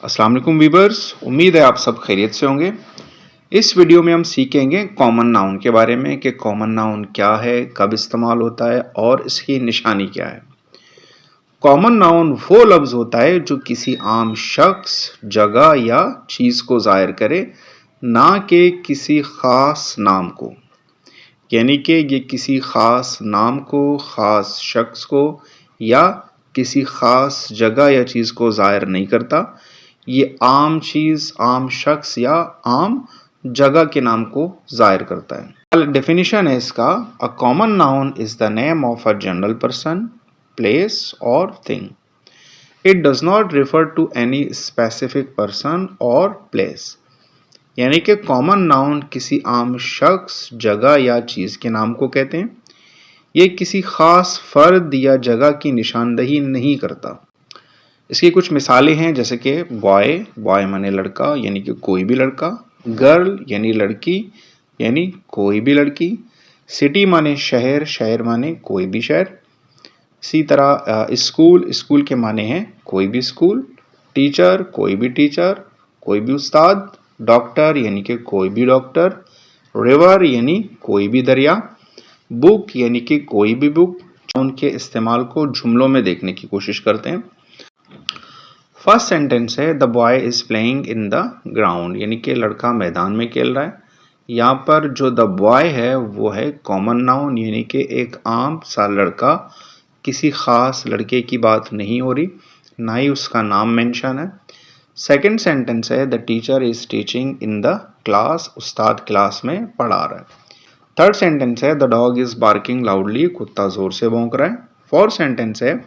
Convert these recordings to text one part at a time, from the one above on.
अस्सलाम वालेकुम वीवर्स, उम्मीद है आप सब खैरियत से होंगे। इस वीडियो में हम सीखेंगे कॉमन नाउन के बारे में कि कॉमन नाउन क्या है, कब इस्तेमाल होता है और इसकी निशानी क्या है। कॉमन नाउन वो लफ्ज़ होता है जो किसी आम शख्स, जगह या चीज़ को ज़ाहिर करे, ना कि किसी ख़ास नाम को। यानी कि ये किसी ख़ास नाम को, ख़ास शख्स को या किसी ख़ास जगह या चीज़ को ज़ाहिर नहीं करता। ये आम चीज़, आम शख्स या आम जगह के नाम को ज़ाहिर करता है। डेफिनेशन है इसका, a common noun is the name of a general person, place और thing. It does not refer to any specific person और प्लेस। यानी कि कॉमन नाउन किसी आम शख्स, जगह या चीज़ के नाम को कहते हैं। ये किसी ख़ास फ़र्द या जगह की निशानदही नहीं करता। इसकी कुछ मिसालें हैं जैसे कि बॉय, बॉय माने लड़का यानी कि कोई भी लड़का। गर्ल यानी लड़की यानी कोई भी लड़की। सिटी माने शहर, शहर माने कोई भी शहर। इसी तरह स्कूल, स्कूल के माने हैं कोई भी स्कूल। टीचर, कोई भी टीचर, कोई भी उस्ताद। डॉक्टर यानी कि कोई भी डॉक्टर। रिवर यानी कोई भी दरिया। बुक यानी कि कोई भी बुक। उनके इस्तेमाल को जुमलों में देखने की कोशिश करते हैं। फर्स्ट सेंटेंस है the boy is playing in the ground, यानी कि लड़का मैदान में खेल रहा है। यहाँ पर जो द बॉय है वो है कॉमन नाउन, यानी कि एक आम सा लड़का, किसी ख़ास लड़के की बात नहीं हो रही, ना ही उसका नाम मेंशन है। सेकंड सेंटेंस है the teacher is teaching in the class, उस्ताद क्लास में पढ़ा रहा है। थर्ड सेंटेंस है the dog is barking loudly, कुत्ता ज़ोर से भौंक रहा है। फोर्थ सेंटेंस है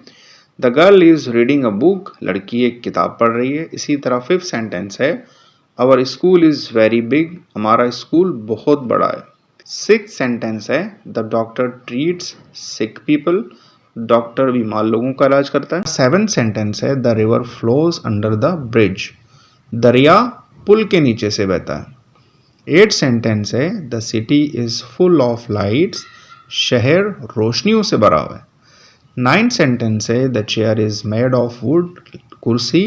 the girl is reading a book, लड़की एक किताब पढ़ रही है। इसी तरह फिफ्थ सेंटेंस है our school is very big, हमारा स्कूल बहुत बड़ा है। सिक्स्थ सेंटेंस है the doctor treats sick people, doctor बीमार लोगों का इलाज करता है। सेवेंथ सेंटेंस है the river flows under the bridge, दरिया पुल के नीचे से बहता है। एट सेंटेंस है the city is full of lights, शहर रोशनियों से भरा हुआ है। नाइन्थ सेंटेंस है the chair is made of would, कुर्सी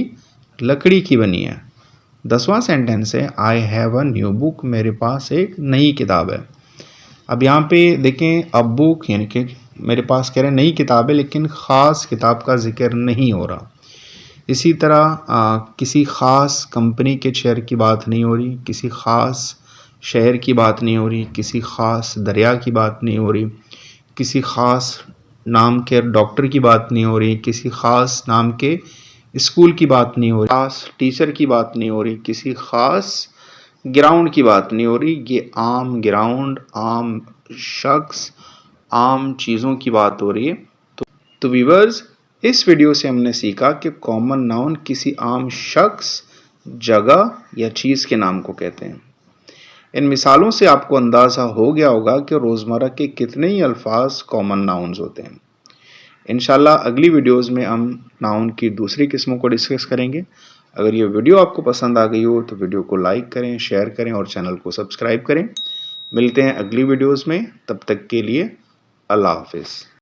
लकड़ी की बनी है। 10वां सेंटेंस है I have a new book, मेरे पास एक नई किताब है। अब यहाँ पे देखें, अब बुक यानी कि मेरे पास कह रहे हैं नई किताब है, लेकिन ख़ास किताब का जिक्र नहीं हो रहा। इसी तरह किसी ख़ास कंपनी के चेयर की बात नहीं हो रही, किसी ख़ास शहर की बात नहीं हो रही, किसी ख़ास दरिया की बात नहीं हो रही, किसी ख़ास नाम के डॉक्टर की बात नहीं हो रही, किसी ख़ास नाम के स्कूल की बात नहीं हो रही, ख़ास टीचर की बात नहीं हो रही, किसी ख़ास ग्राउंड की बात नहीं हो रही। ये आम ग्राउंड, आम शख्स, आम चीज़ों की बात हो रही है। तो व्यूअर्स, इस वीडियो से हमने सीखा कि कॉमन नाउन किसी आम शख्स, जगह या चीज़ के नाम को कहते हैं। इन मिसालों से आपको अंदाज़ा हो गया होगा कि रोज़मर्रा के कितने ही अल्फाज कॉमन नाउन्स होते हैं। इंशाल्लाह अगली वीडियोज़ में हम नाउन की दूसरी किस्मों को डिस्कस करेंगे। अगर ये वीडियो आपको पसंद आ गई हो तो वीडियो को लाइक करें, शेयर करें और चैनल को सब्सक्राइब करें। मिलते हैं अगली वीडियोज़ में, तब तक के लिए अल्लाह हाफ़िज़।